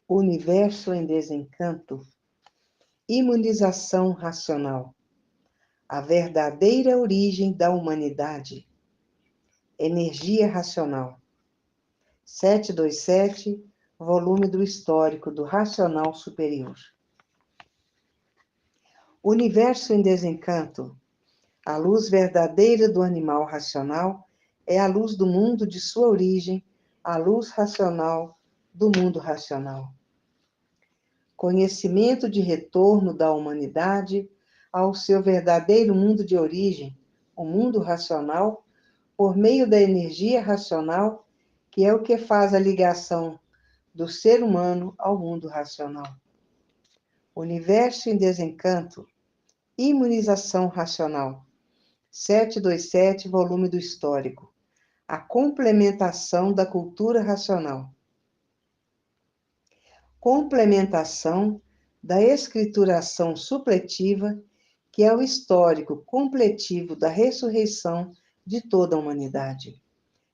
Universo em desencanto, imunização racional, a verdadeira origem da humanidade, energia racional. 727, volume do histórico do racional superior. Universo em desencanto, a luz verdadeira do animal racional é a luz do mundo de sua origem, a luz racional do mundo racional. Conhecimento de retorno da humanidade ao seu verdadeiro mundo de origem, o mundo racional, por meio da energia racional, que é o que faz a ligação do ser humano ao mundo racional. Universo em desencanto, imunização racional. 727, volume do histórico. A complementação da cultura racional. Complementação da escrituração supletiva, que é o histórico completivo da ressurreição de toda a humanidade.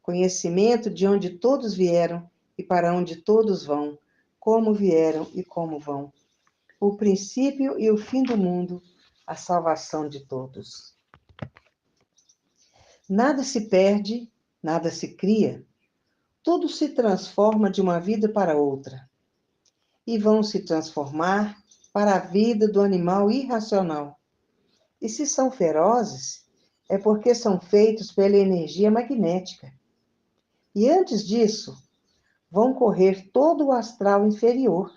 Conhecimento de onde todos vieram e para onde todos vão, como vieram e como vão. O princípio e o fim do mundo, a salvação de todos. Nada se perde, nada se cria. Tudo se transforma de uma vida para outra. E vão se transformar para a vida do animal irracional. E se são ferozes, é porque são feitos pela energia magnética. E antes disso, vão correr todo o astral inferior.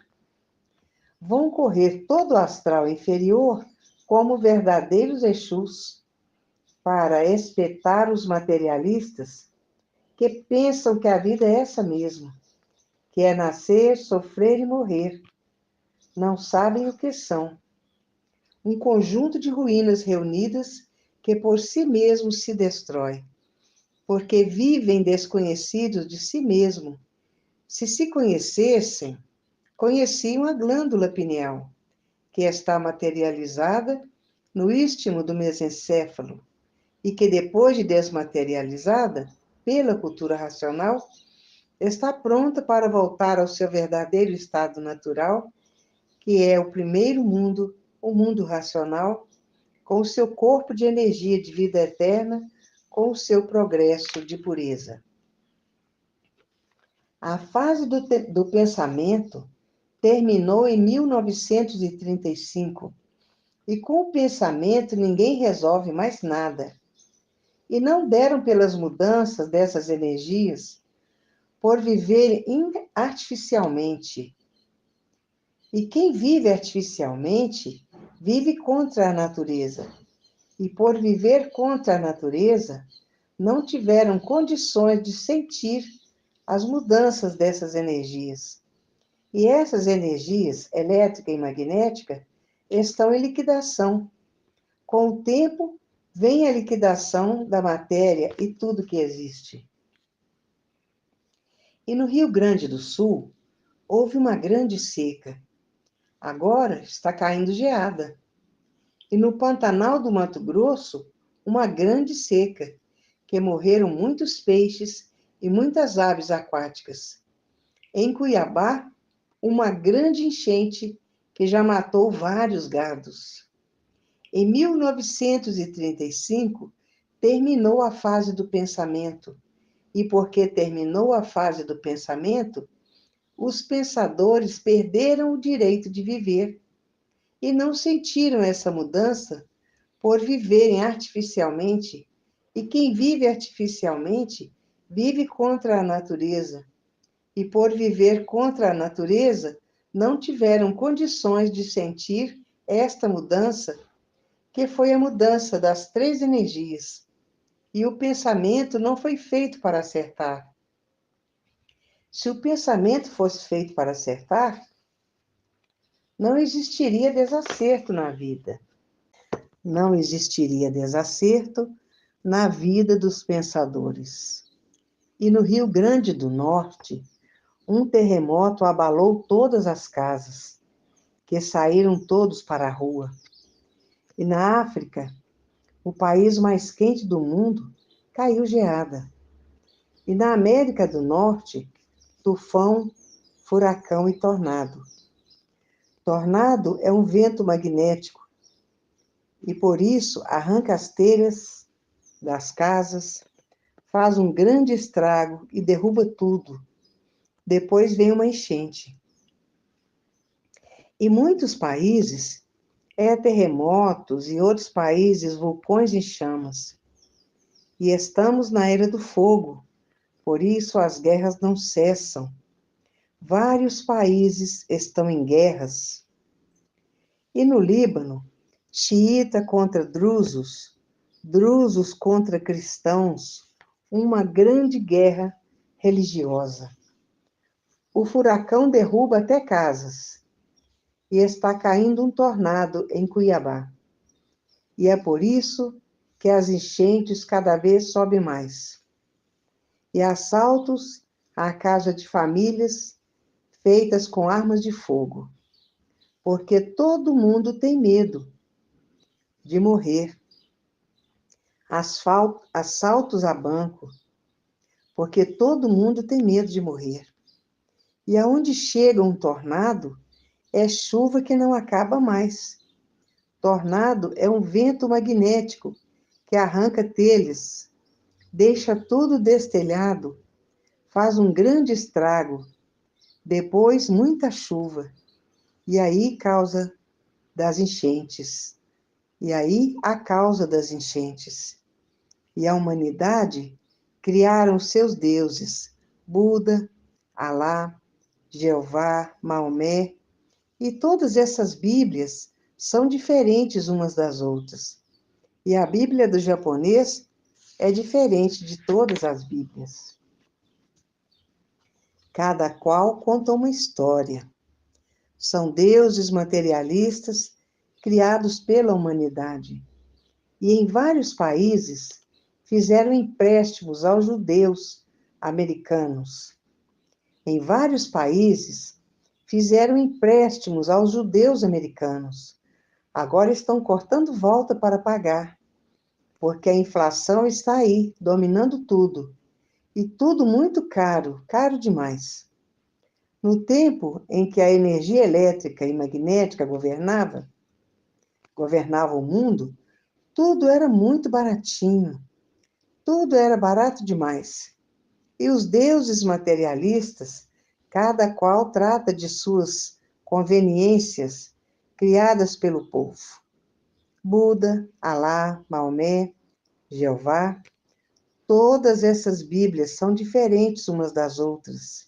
Vão correr todo o astral inferior como verdadeiros Exus, para espetar os materialistas que pensam que a vida é essa mesma, que é nascer, sofrer e morrer. Não sabem o que são. Um conjunto de ruínas reunidas que por si mesmos se destrói, porque vivem desconhecidos de si mesmo. Se conhecessem, conheciam a glândula pineal, que está materializada no istmo do mesencéfalo, e que depois de desmaterializada pela cultura racional, está pronta para voltar ao seu verdadeiro estado natural, que é o primeiro mundo, o mundo racional, com o seu corpo de energia de vida eterna, com o seu progresso de pureza. A fase do pensamento terminou em 1935, e com o pensamento ninguém resolve mais nada. E não deram pelas mudanças dessas energias por viver artificialmente. E quem vive artificialmente, vive contra a natureza. E por viver contra a natureza, não tiveram condições de sentir as mudanças dessas energias. E essas energias, elétrica e magnética, estão em liquidação. Com o tempo, vem a liquidação da matéria e tudo que existe. E no Rio Grande do Sul, houve uma grande seca. Agora está caindo geada. E no Pantanal do Mato Grosso, uma grande seca, que morreram muitos peixes e muitas aves aquáticas. Em Cuiabá, uma grande enchente que já matou vários gados. Em 1935, terminou a fase do pensamento. E porque terminou a fase do pensamento, os pensadores perderam o direito de viver e não sentiram essa mudança por viverem artificialmente. E quem vive artificialmente vive contra a natureza. E por viver contra a natureza, não tiveram condições de sentir esta mudança, que foi a mudança das três energias. E o pensamento não foi feito para acertar. Se o pensamento fosse feito para acertar, não existiria desacerto na vida. Não existiria desacerto na vida dos pensadores. E no Rio Grande do Norte, um terremoto abalou todas as casas, que saíram todos para a rua. E na África, o país mais quente do mundo, caiu geada. E na América do Norte, tufão, furacão e tornado. Tornado é um vento magnético e, por isso, arranca as telhas das casas, faz um grande estrago e derruba tudo. Depois vem uma enchente. Em muitos países, terremotos e outros países, vulcões em chamas. E estamos na era do fogo, por isso as guerras não cessam. Vários países estão em guerras. E no Líbano, xiita contra drusos, drusos contra cristãos, uma grande guerra religiosa. O furacão derruba até casas e está caindo um tornado em Cuiabá. E é por isso que as enchentes cada vez sobem mais. E assaltos à casa de famílias feitas com armas de fogo, porque todo mundo tem medo de morrer. Assaltos a banco, porque todo mundo tem medo de morrer. E aonde chega um tornado, é chuva que não acaba mais. Tornado é um vento magnético que arranca telhas, deixa tudo destelhado, faz um grande estrago, depois muita chuva, e aí causa das enchentes. E aí a causa das enchentes. E a humanidade criaram seus deuses, Buda, Alá, Jeová, Maomé, e todas essas Bíblias são diferentes umas das outras. E a Bíblia do japonês é diferente de todas as Bíblias. Cada qual conta uma história. São deuses materialistas criados pela humanidade. E em vários países fizeram empréstimos aos judeus americanos. Em vários países fizeram empréstimos aos judeus americanos. Agora estão cortando volta para pagar, porque a inflação está aí, dominando tudo. E tudo muito caro, caro demais. No tempo em que a energia elétrica e magnética governava o mundo, tudo era muito baratinho, tudo era barato demais. E os deuses materialistas, cada qual trata de suas conveniências criadas pelo povo. Buda, Alá, Maomé, Jeová, todas essas Bíblias são diferentes umas das outras.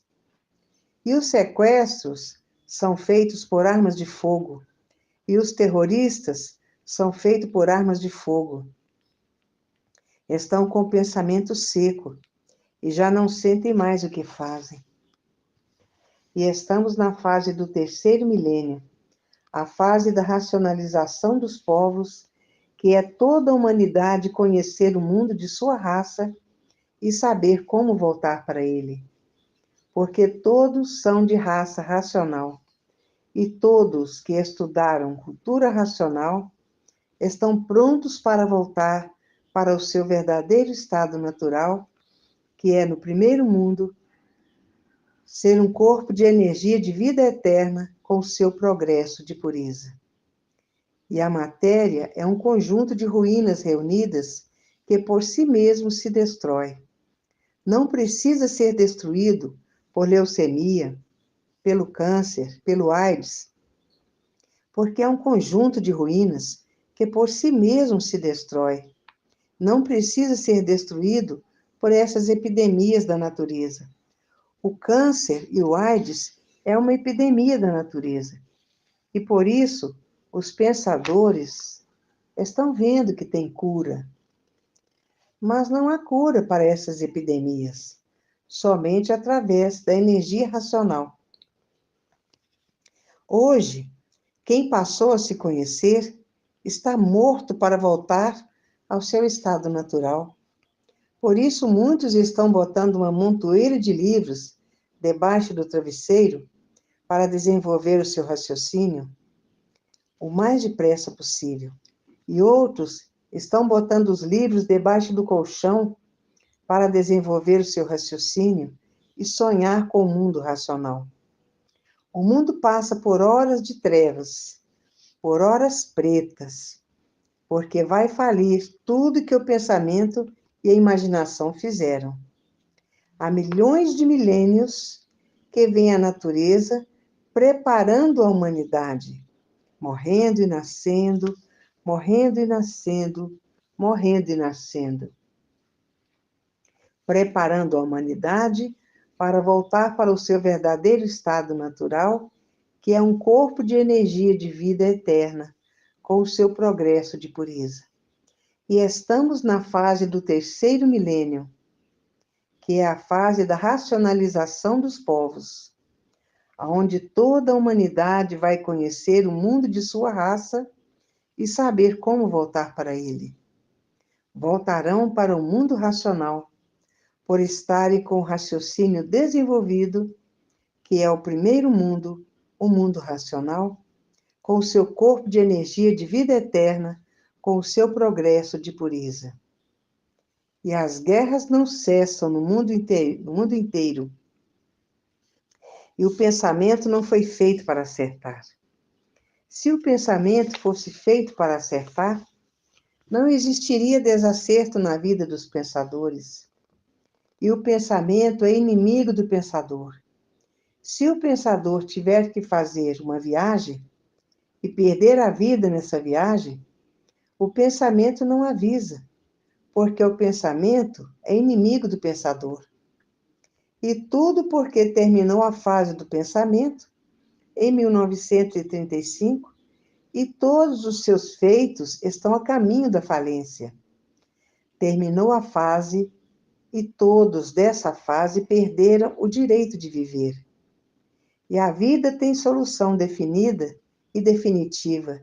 E os sequestros são feitos por armas de fogo, e os terroristas são feitos por armas de fogo. Estão com o pensamento seco e já não sentem mais o que fazem. E estamos na fase do terceiro milênio, a fase da racionalização dos povos, que é toda a humanidade conhecer o mundo de sua raça e saber como voltar para ele. Porque todos são de raça racional, e todos que estudaram cultura racional estão prontos para voltar para o seu verdadeiro estado natural, que é, no primeiro mundo, ser um corpo de energia de vida eterna com o seu progresso de pureza. E a matéria é um conjunto de ruínas reunidas que por si mesmo se destrói. Não precisa ser destruído por leucemia, pelo câncer, pelo AIDS, porque é um conjunto de ruínas que por si mesmo se destrói. Não precisa ser destruído por essas epidemias da natureza. O câncer e o AIDS é uma epidemia da natureza. E por isso, os pensadores estão vendo que tem cura. Mas não há cura para essas epidemias, somente através da energia racional. Hoje, quem passou a se conhecer está morto para voltar ao seu estado natural. Por isso, muitos estão botando uma montoeira de livros debaixo do travesseiro para desenvolver o seu raciocínio o mais depressa possível. E outros estão botando os livros debaixo do colchão para desenvolver o seu raciocínio e sonhar com o mundo racional. O mundo passa por horas de trevas, por horas pretas, porque vai falir tudo que o pensamento e a imaginação fizeram. Há milhões de milênios que vem a natureza preparando a humanidade, morrendo e nascendo, morrendo e nascendo, morrendo e nascendo, preparando a humanidade para voltar para o seu verdadeiro estado natural, que é um corpo de energia de vida eterna, com o seu progresso de pureza. E estamos na fase do terceiro milênio, que é a fase da racionalização dos povos, onde toda a humanidade vai conhecer o mundo de sua raça e saber como voltar para ele. Voltarão para o mundo racional, por estarem com o raciocínio desenvolvido, que é o primeiro mundo, o mundo racional, com o seu corpo de energia de vida eterna, com o seu progresso de pureza. E as guerras não cessam no mundo inteiro. E o pensamento não foi feito para acertar. Se o pensamento fosse feito para acertar, não existiria desacerto na vida dos pensadores. E o pensamento é inimigo do pensador. Se o pensador tiver que fazer uma viagem e perder a vida nessa viagem, o pensamento não avisa, porque o pensamento é inimigo do pensador. E tudo porque terminou a fase do pensamento, em 1935, e todos os seus feitos estão a caminho da falência. Terminou a fase e todos dessa fase perderam o direito de viver. E a vida tem solução definida e definitiva.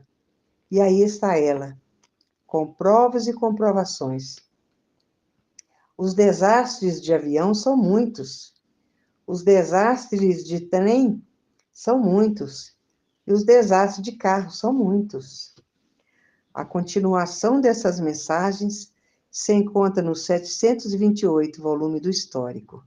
E aí está ela, com provas e comprovações. Os desastres de avião são muitos. Os desastres de trem são muitos. E os desastres de carro são muitos. A continuação dessas mensagens se encontra no 728, volume do Histórico.